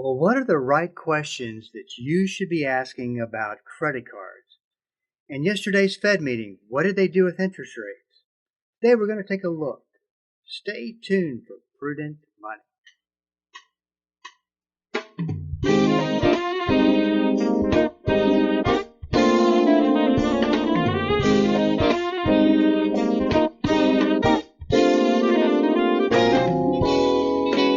Well, what are the right questions that you should be asking about credit cards? In yesterday's Fed meeting, what did they do with interest rates? Today we're going to take a look. Stay tuned for Prudent Money.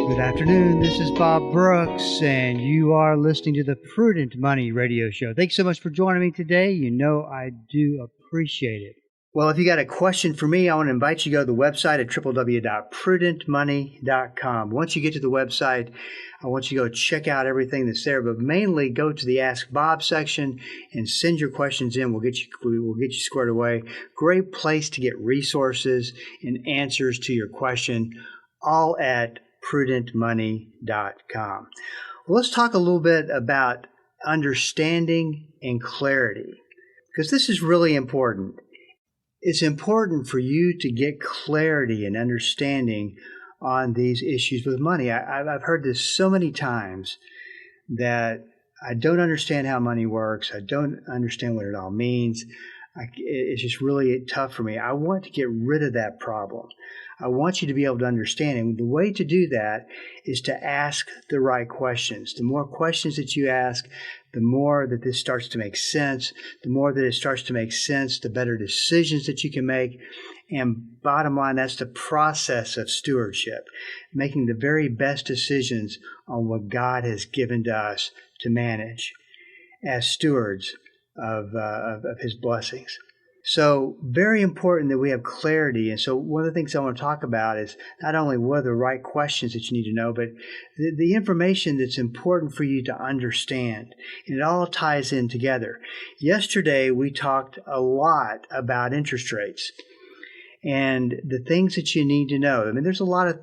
Good afternoon. This is Bob Brooks, and you are listening to the Prudent Money Radio Show. Thanks so much for joining me today. You know I do appreciate it. Well, if you got a question for me, I want to invite you to go to the website at www.prudentmoney.com. Once you get to the website, I want you to go check out everything that's there, but mainly go to the Ask Bob section and send your questions in. We'll get you squared away. Great place to get resources and answers to your question, all at prudentmoney.com. Well, let's talk a little bit about understanding and clarity, because this is really important. It's important for you to get clarity and understanding on these issues with money. I've heard this so many times that I don't understand how money works. I don't understand what it all means. It's just really tough for me. I want to get rid of that problem. I want you to be able to understand. And the way to do that is to ask the right questions. The more questions that you ask, the more that this starts to make sense. The more that it starts to make sense, the better decisions that you can make. And bottom line, that's the process of stewardship, making the very best decisions on what God has given to us to manage as stewards of His blessings. So very important that we have clarity. And so one of the things I want to talk about is not only what are the right questions that you need to know, but the information that's important for you to understand. And it all ties in together. Yesterday, we talked a lot about interest rates and the things that you need to know. I mean, there's a lot of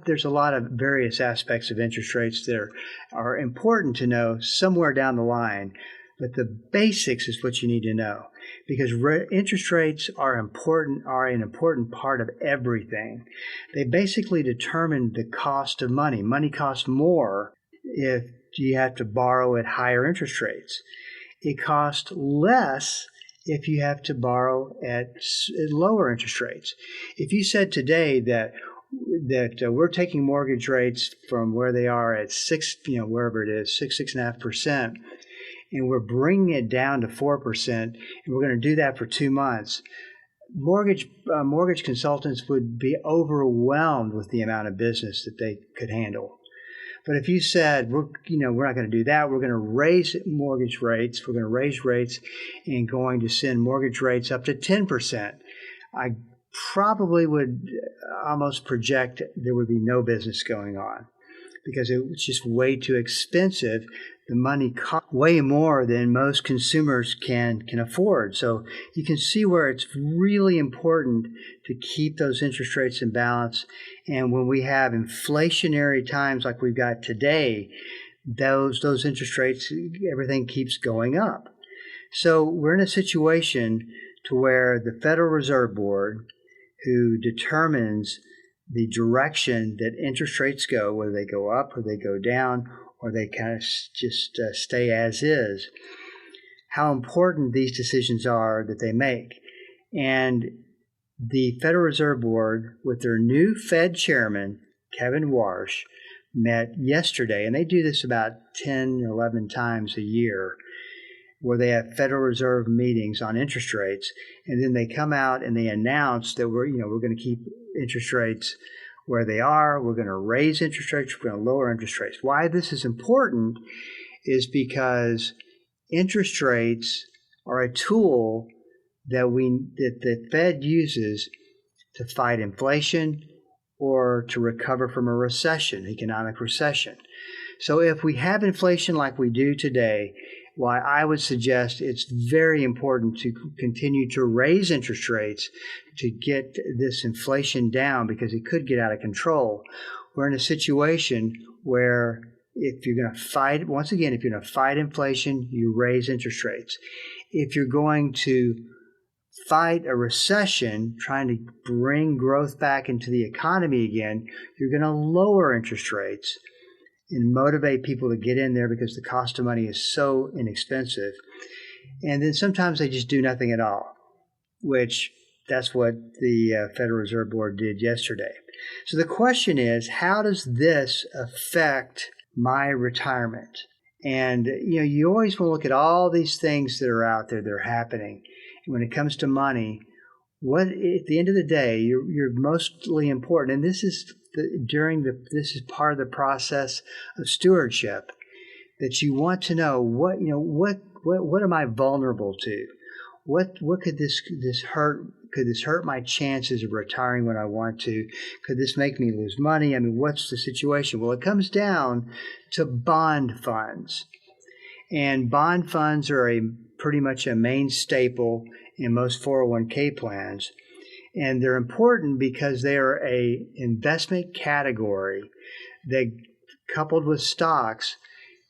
various aspects of interest rates that are important to know somewhere down the line. But the basics is what you need to know, because interest rates are an important part of everything. They basically determine the cost of money. Money costs more if you have to borrow at higher interest rates. It costs less if you have to borrow at lower interest rates. If you said today that we're taking mortgage rates from where they are at 6.5%, and we're bringing it down to 4%, and we're going to do that for 2 months, mortgage consultants would be overwhelmed with the amount of business that they could handle. But if you said, we're not going to do that, we're going to raise mortgage rates, we're going to raise rates and going to send mortgage rates up to 10%, I probably would almost project there would be no business going on, because it's just way too expensive. The money costs way more than most consumers can afford. So you can see where it's really important to keep those interest rates in balance. And when we have inflationary times like we've got today, those interest rates, everything keeps going up. So we're in a situation to where the Federal Reserve Board, who determines the direction that interest rates go, whether they go up or they go down, or they kind of just stay as is, how important these decisions are that they make. And the Federal Reserve Board, with their new Fed chairman, Kevin Warsh, met yesterday, and they do this about 10, 11 times a year, where they have Federal Reserve meetings on interest rates, and then they come out and they announce that we're going to keep interest rates where they are. We're going to raise interest rates. We're going to lower interest rates. Why this is important is because interest rates are a tool that the Fed uses to fight inflation or to recover from a recession, economic recession. So if we have inflation like we do today, why I would suggest it's very important to continue to raise interest rates to get this inflation down, because it could get out of control. We're in a situation where if you're going to fight, once again, if you're going to fight inflation, you raise interest rates. If you're going to fight a recession, trying to bring growth back into the economy again, you're going to lower interest rates. and motivate people to get in there because the cost of money is so inexpensive. And then sometimes they just do nothing at all, which that's what the Federal Reserve Board did yesterday. So the question is, how does this affect my retirement? And you always want to look at all these things that are out there that are happening. And when it comes to money, what at the end of the day, you're mostly important. And this is this is part of the process of stewardship, that you want to know what am I vulnerable to? What could this hurt? Could this hurt my chances of retiring when I want to? Could this make me lose money? I mean, what's the situation? Well, it comes down to bond funds. And bond funds are pretty much a main staple in most 401k plans. And they're important because they are a investment category that, coupled with stocks,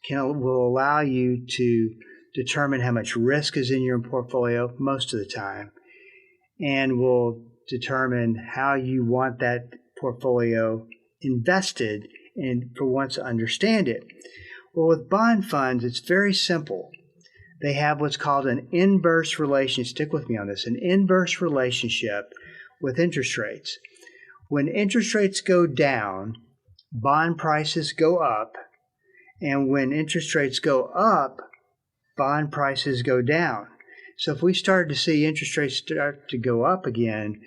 will allow you to determine how much risk is in your portfolio most of the time, and will determine how you want that portfolio invested and for once to understand it. Well, with bond funds, it's very simple. They have what's called an inverse relationship. Stick with me on this. An inverse relationship with interest rates. When interest rates go down, bond prices go up. And when interest rates go up, bond prices go down. So if we started to see interest rates start to go up again,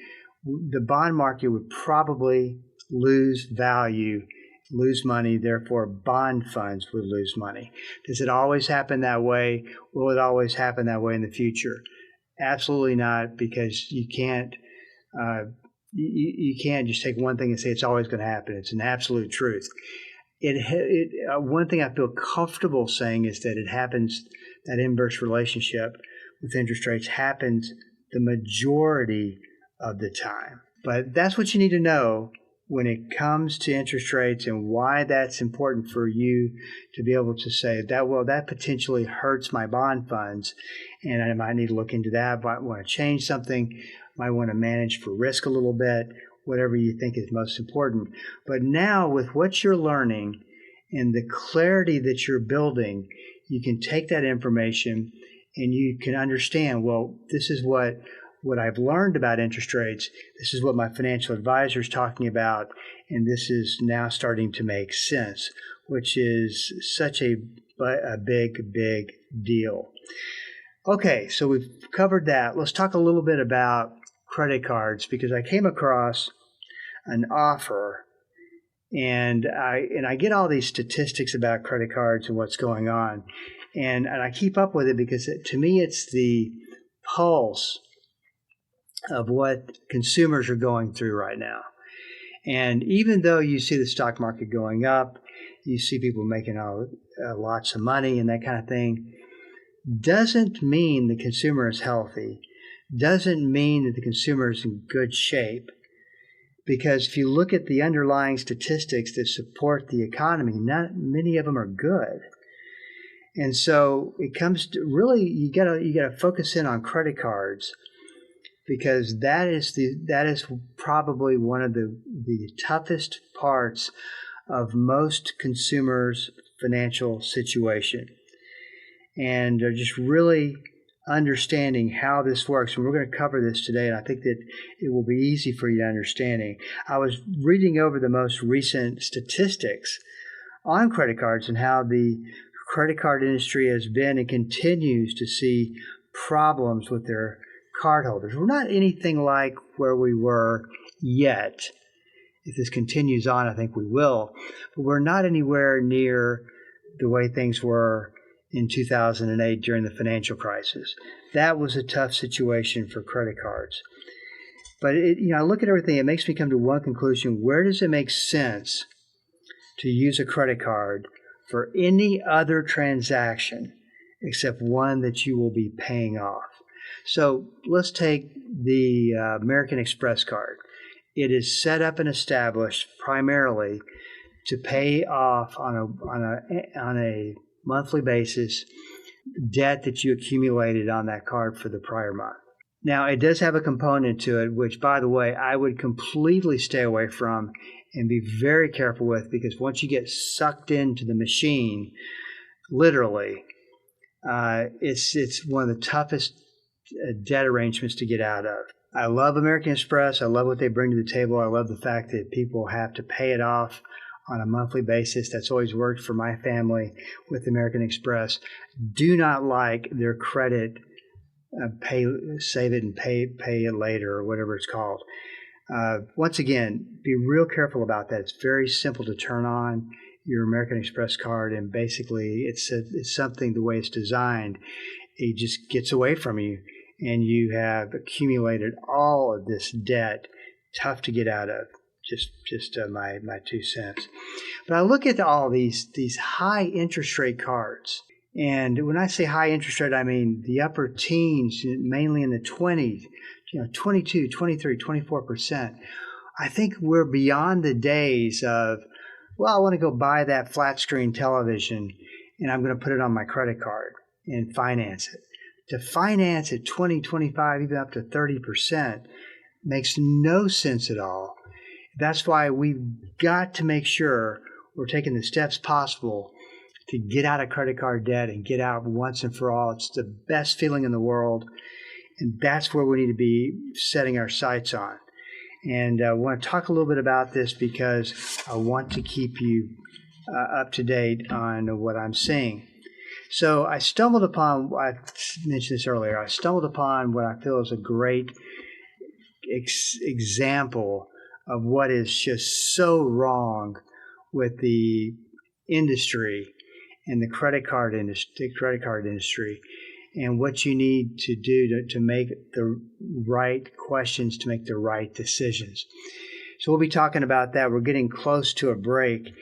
the bond market would probably lose value, lose money. Therefore, bond funds would lose money. Does it always happen that way? Will it always happen that way in the future? Absolutely not, because you can't just take one thing and say it's always going to happen. It's an absolute truth. One thing I feel comfortable saying is that it happens, that inverse relationship with interest rates happens the majority of the time. But that's what you need to know when it comes to interest rates and why that's important for you to be able to say that potentially hurts my bond funds, and I might need to look into that. I might want to change something, might want to manage for risk a little bit, whatever you think is most important. But now with what you're learning and the clarity that you're building, you can take that information and you can understand, well, this is what I've learned about interest rates. This is what my financial advisor is talking about, and this is now starting to make sense, which is such a big, big deal. Okay, so we've covered that. Let's talk a little bit about credit cards, because I came across an offer, and I get all these statistics about credit cards and what's going on, and I keep up with it because to me it's the pulse of what consumers are going through right now. And even though you see the stock market going up, you see people making lots of money and that kind of thing, doesn't mean the consumer is healthy, doesn't mean that the consumer is in good shape. Because if you look at the underlying statistics that support the economy, not many of them are good. And so it comes to really, you gotta focus in on credit cards, because that is probably one of the toughest parts of most consumers' financial situation. And they're just really understanding how this works. And we're going to cover this today, and I think that it will be easy for you to understanding. I was reading over the most recent statistics on credit cards and how the credit card industry has been and continues to see problems with their cardholders. We're not anything like where we were yet. If this continues on, I think we will. But we're not anywhere near the way things were in 2008 during the financial crisis. That was a tough situation for credit cards. But I look at everything, it makes me come to one conclusion. Where does it make sense to use a credit card for any other transaction except one that you will be paying off? So let's take the American Express card. It is set up and established primarily to pay off on a monthly basis debt that you accumulated on that card for the prior month. Now, it does have a component to it, which, by the way, I would completely stay away from and be very careful with, because once you get sucked into the machine, literally, it's one of the toughest debt arrangements to get out of. I love American Express. I love what they bring to the table. I love the fact that people have to pay it off on a monthly basis. That's always worked for my family with American Express. Do not like their credit, save it and pay it later, or whatever it's called. Once again, be real careful about that. It's very simple to turn on your American Express card, and basically it's something, the way it's designed, it just gets away from you, and you have accumulated all of this debt, tough to get out of. Just my 2 cents. But I look at all these high interest rate cards, and when I say high interest rate, I mean the upper teens, mainly in the 20s, 22, 23, 24%. I think we're beyond the days of, well, I want to go buy that flat screen television and I'm going to put it on my credit card and finance it. To finance at 20, 25, even up to 30% makes no sense at all. That's why we've got to make sure we're taking the steps possible to get out of credit card debt and get out once and for all. It's the best feeling in the world, and that's where we need to be setting our sights on. And I want to talk a little bit about this because I want to keep you up to date on what I'm seeing. So I stumbled upon, I mentioned this earlier, I stumbled upon what I feel is a great example of what is just so wrong with the industry and the credit card industry, and what you need to do to make the right questions, to make the right decisions. So we'll be talking about that. We're getting close to a break,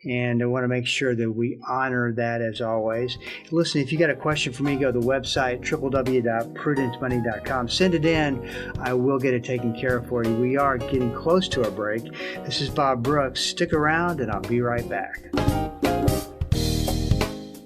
and I want to make sure that we honor that as always. Listen, if you got a question for me, go to the website, www.prudentmoney.com. Send it in. I will get it taken care of for you. We are getting close to a break. This is Bob Brooks. Stick around, and I'll be right back.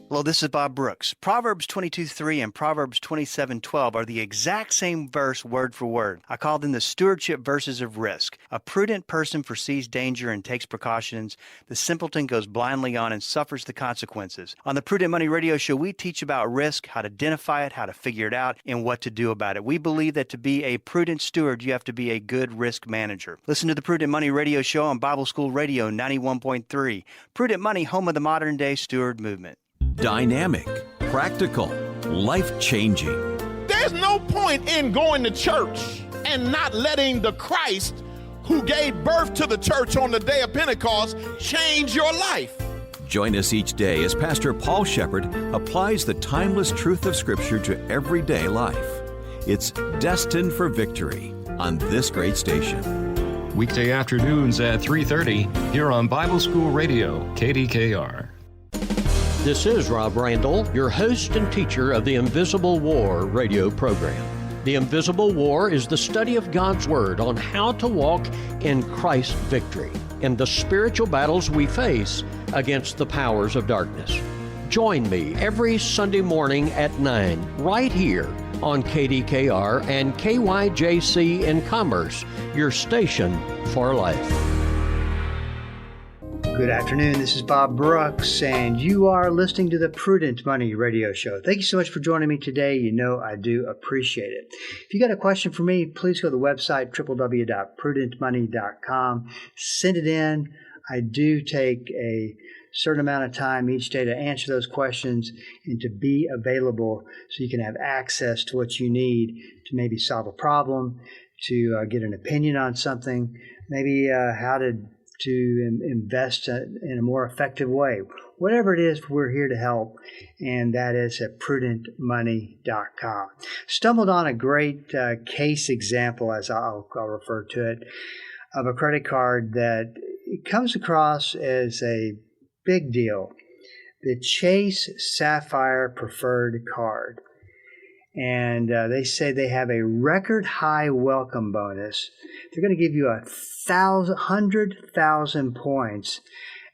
Hello, this is Bob Brooks. Proverbs 22:3 and Proverbs 27:12 are the exact same verse word for word. I call them the stewardship verses of risk. A prudent person foresees danger and takes precautions. The simpleton goes blindly on and suffers the consequences. On the Prudent Money Radio Show, we teach about risk, how to identify it, how to figure it out, and what to do about it. We believe that to be a prudent steward, you have to be a good risk manager. Listen to the Prudent Money Radio Show on Bible School Radio 91.3. Prudent Money, home of the modern-day steward movement. Dynamic, practical, life-changing. There's no point in going to church and not letting the Christ who gave birth to the church on the day of Pentecost change your life. Join us each day as Pastor Paul Shepherd applies the timeless truth of Scripture to everyday life. It's Destined for Victory on this great station. Weekday afternoons at 3:30 here on Bible School Radio, KDKR. This is Rob Randall, your host and teacher of the Invisible War radio program. The Invisible War is the study of God's Word on how to walk in Christ's victory in the spiritual battles we face against the powers of darkness. Join me every Sunday morning at 9 right here on KDKR and KYJC in Commerce, your station for life. Good afternoon. This is Bob Brooks, and you are listening to the Prudent Money Radio Show. Thank you so much for joining me today. You know I do appreciate it. If you got a question for me, please go to the website, www.prudentmoney.com. Send it in. I do take a certain amount of time each day to answer those questions and to be available so you can have access to what you need to maybe solve a problem, to get an opinion on something, maybe how to invest in a more effective way. Whatever it is, we're here to help, and that is at prudentmoney.com. Stumbled on a great case example, as I'll refer to it, of a credit card that it comes across as a big deal. The Chase Sapphire Preferred Card. And they say they have a record high welcome bonus. They're going to give you 100,000 points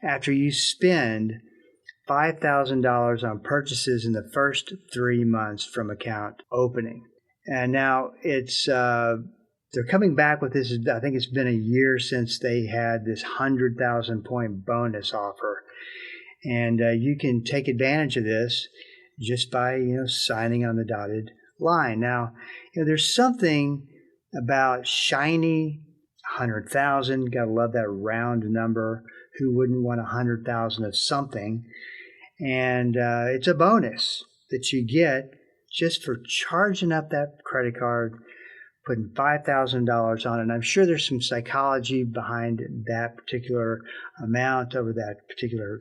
after you spend $5,000 on purchases in the first 3 months from account opening. And now it's they're coming back with this. I think it's been a year since they had this 100,000 point bonus offer. And you can take advantage of this just by, signing on the dotted line. Now, there's something about shiny 100,000. Got to love that round number. Who wouldn't want 100,000 of something? And it's a bonus that you get just for charging up that credit card, putting $5,000 on it. And I'm sure there's some psychology behind that particular amount over that particular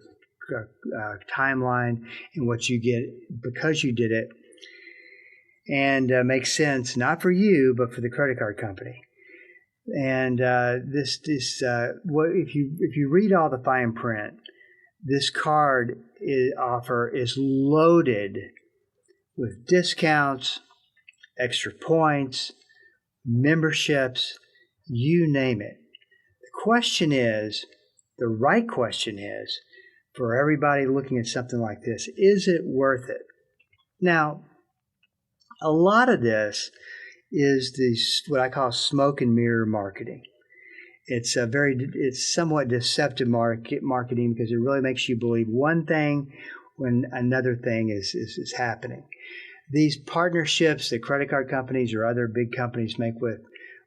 timeline and what you get because you did it. And makes sense, not for you, but for the credit card company. And if you read all the fine print, this card offer is loaded with discounts, extra points, memberships, you name it. The right question is, for everybody looking at something like this, is it worth it? Now, a lot of this is what I call smoke and mirror marketing. It's somewhat deceptive marketing because it really makes you believe one thing when another thing is happening. These partnerships that credit card companies or other big companies make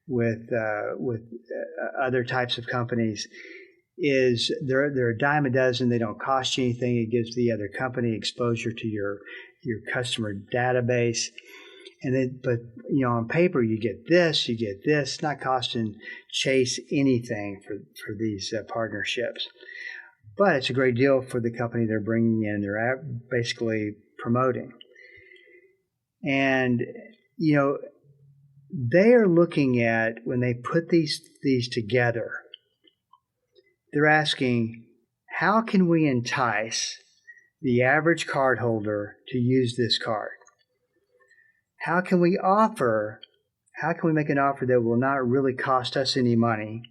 with other types of companies they're a dime a dozen. They don't cost you anything. It gives the other company exposure to your customer database. But on paper you get this, not costing Chase anything for these partnerships. But it's a great deal for the company they're bringing in. They're basically promoting. And, they are looking at, when they put these together, they're asking, how can we entice the average cardholder to use this card? How can we make an offer that will not really cost us any money?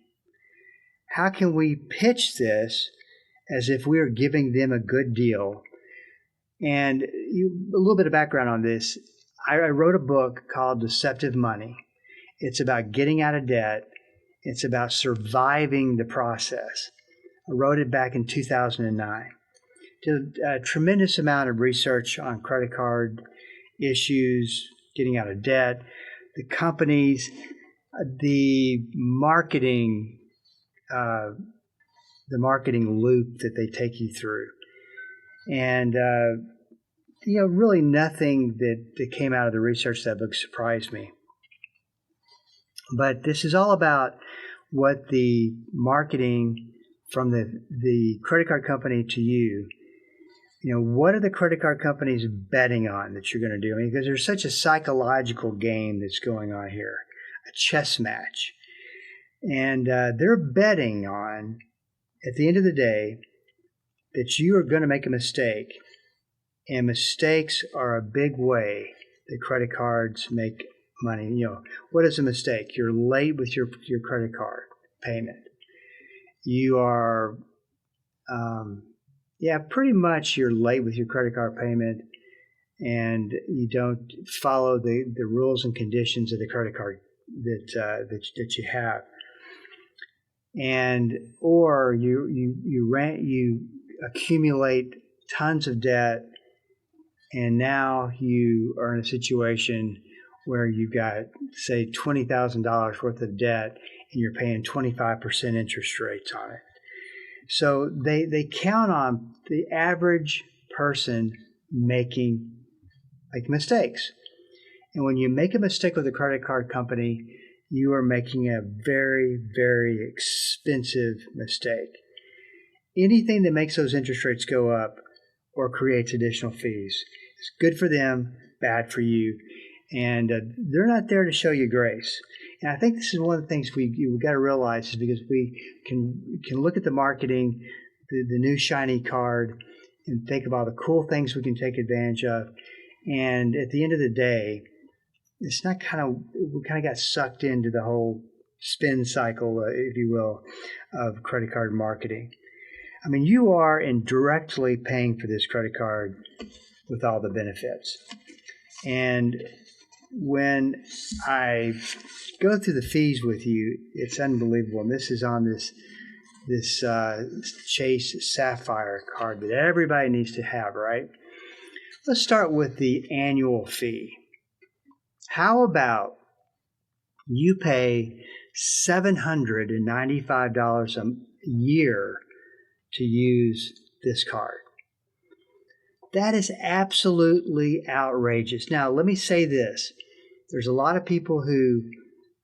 How can we pitch this as if we are giving them a good deal? And a little bit of background on this. I wrote a book called Deceptive Money. It's about getting out of debt. It's about surviving the process. I wrote it back in 2009. Did a tremendous amount of research on credit card issues, getting out of debt, the companies, the marketing loop that they take you through. And, really nothing that came out of the research of that book surprised me. But this is all about what the marketing from the credit card company to you, what are the credit card companies betting on that you're going to do? I mean, because there's such a psychological game that's going on here, a chess match. And they're betting on, at the end of the day, that you are going to make a mistake. And mistakes are a big way that credit cards make money. What is a mistake? You're late with your credit card payment. You are, pretty much you're late with your credit card payment, and you don't follow the rules and conditions of the credit card that you have, or you accumulate tons of debt. And now you are in a situation where you've got, say, $20,000 worth of debt, and you're paying 25% interest rates on it. So they count on the average person making mistakes. And when you make a mistake with a credit card company, you are making a very, very expensive mistake. Anything that makes those interest rates go up or creates additional fees, it's good for them, bad for you. And they're not there to show you grace. And I think this is one of the things we've got to realize, is because we can look at the marketing, the new shiny card, and think about the cool things we can take advantage of. And at the end of the day, it's not we kind of got sucked into the whole spin cycle, if you will, of credit card marketing. I mean, you are indirectly paying for this credit card with all the benefits. And when I go through the fees with you, it's unbelievable. And this is on this Chase Sapphire card that everybody needs to have, right? Let's start with the annual fee. How about you pay $795 a year to use this card? That is absolutely outrageous. Now, let me say this. There's a lot of people who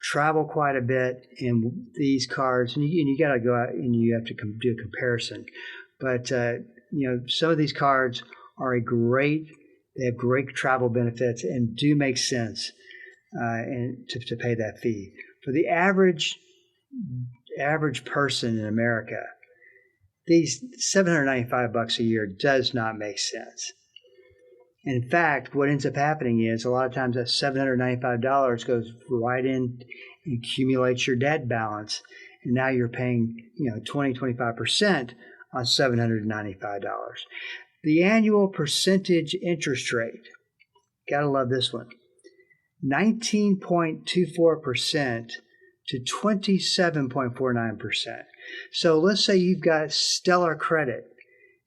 travel quite a bit in these cards, and you got to go out and you have to do a comparison. But, some of these cards are they have great travel benefits and do make sense and to pay that fee. For the average person in America, these $795 a year does not make sense. In fact, what ends up happening is a lot of times that $795 goes right in and accumulates your debt balance, and now you're paying 20-25% on $795. The annual percentage interest rate, gotta love this one, 19.24% to 27.49%. So let's say you've got stellar credit.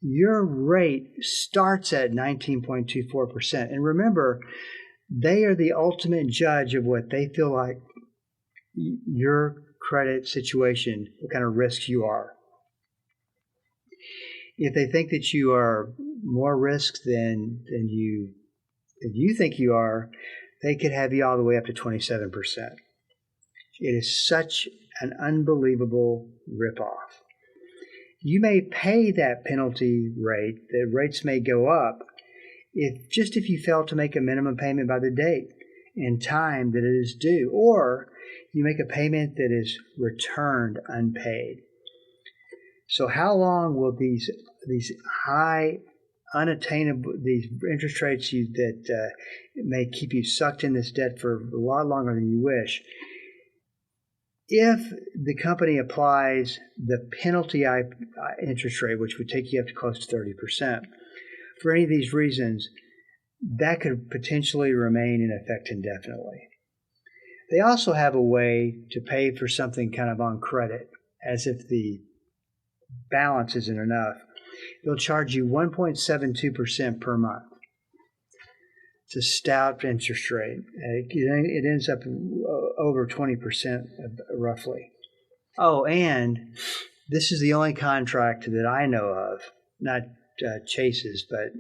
Your rate starts at 19.24%. And remember, they are the ultimate judge of what they feel like your credit situation, what kind of risks you are. If they think that you are more risk than you think you are, they could have you all the way up to 27%. It is such an unbelievable ripoff. You may pay that penalty rate. The rates may go up if you fail to make a minimum payment by the date and time that it is due, or you make a payment that is returned unpaid. So how long will these high, unattainable, these interest rates that may keep you sucked in this debt for a lot longer than you wish? If the company applies the penalty interest rate, which would take you up to close to 30%, for any of these reasons, that could potentially remain in effect indefinitely. They also have a way to pay for something kind of on credit, as if the balance isn't enough. They'll charge you 1.72% per month. It's a stout interest rate. It ends up over 20% roughly. Oh, and this is the only contract that I know of, not Chase's, but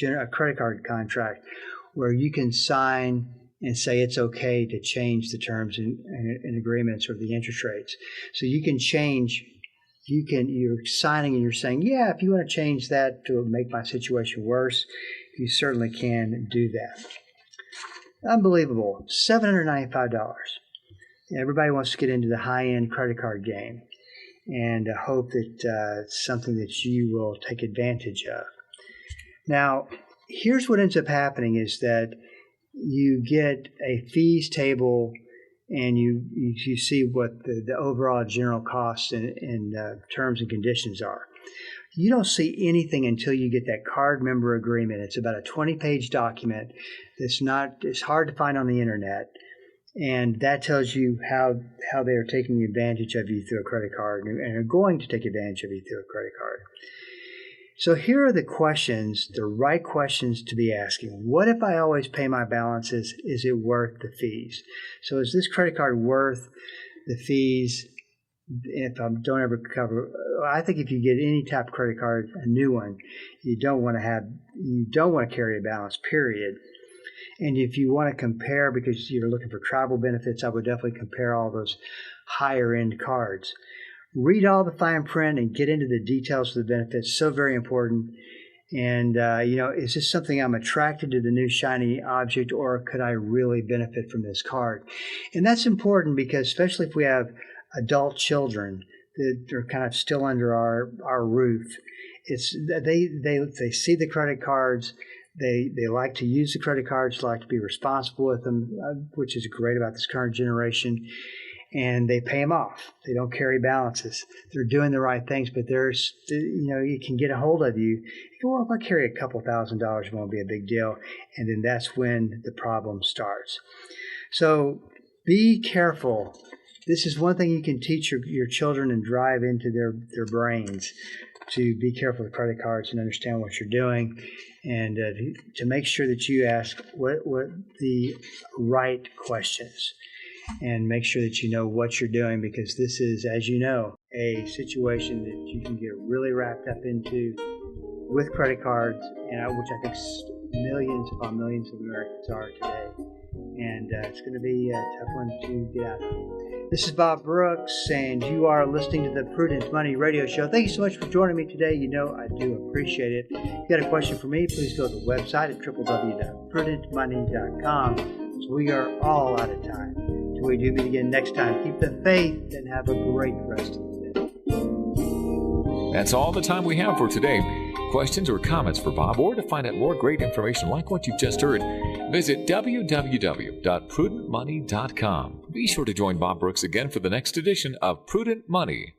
a credit card contract where you can sign and say it's okay to change the terms and agreements or the interest rates. So you can change. You're signing and you're saying, yeah, if you want to change that to make my situation worse, you certainly can do that. Unbelievable. $795. Everybody wants to get into the high-end credit card game and hope that it's something that you will take advantage of. Now, here's what ends up happening is that you get a fees table and you see what the overall general costs and terms and conditions are. You don't see anything until you get that card member agreement. It's about a 20-page document it's hard to find on the internet, and that tells you how they are taking advantage of you through a credit card and are going to take advantage of you through a credit card. So here are the questions, the right questions to be asking. What if I always pay my balances? Is it worth the fees? So is this credit card worth the fees if I don't ever cover? I think if you get any type of credit card, a new one, you don't want to carry a balance, period. And if you want to compare because you're looking for travel benefits, I would definitely compare all those higher end cards. Read all the fine print and get into the details of the benefits. So very important. And, is this something I'm attracted to, the new shiny object, or could I really benefit from this card? And that's important because especially if we have adult children that are kind of still under our roof, they see the credit cards. They like to use the credit cards, like to be responsible with them, which is great about this current generation. and they pay them off. They don't carry balances. They're doing the right things, but there's, it can get a hold of you. You go, well, if I carry a couple $1,000s, it won't be a big deal. And then that's when the problem starts. So be careful. This is one thing you can teach your children and drive into their brains, to be careful with credit cards and understand what you're doing, and to make sure that you ask what the right questions, and make sure that you know what you're doing, because this is, as you know, a situation that you can get really wrapped up into with credit cards, and which I think millions upon millions of Americans are today. And it's going to be a tough one to get out of. This is Bob Brooks, and you are listening to the Prudent Money Radio Show. Thank you so much for joining me today. You know I do appreciate it. If you got a question for me, please go to the website at www.prudentmoney.com. So we are all out of time. Till we do meet again next time, keep the faith and have a great rest of the day. That's all the time we have for today. Questions or comments for Bob, or to find out more great information like what you've just heard, visit www.prudentmoney.com. Be sure to join Bob Brooks again for the next edition of Prudent Money.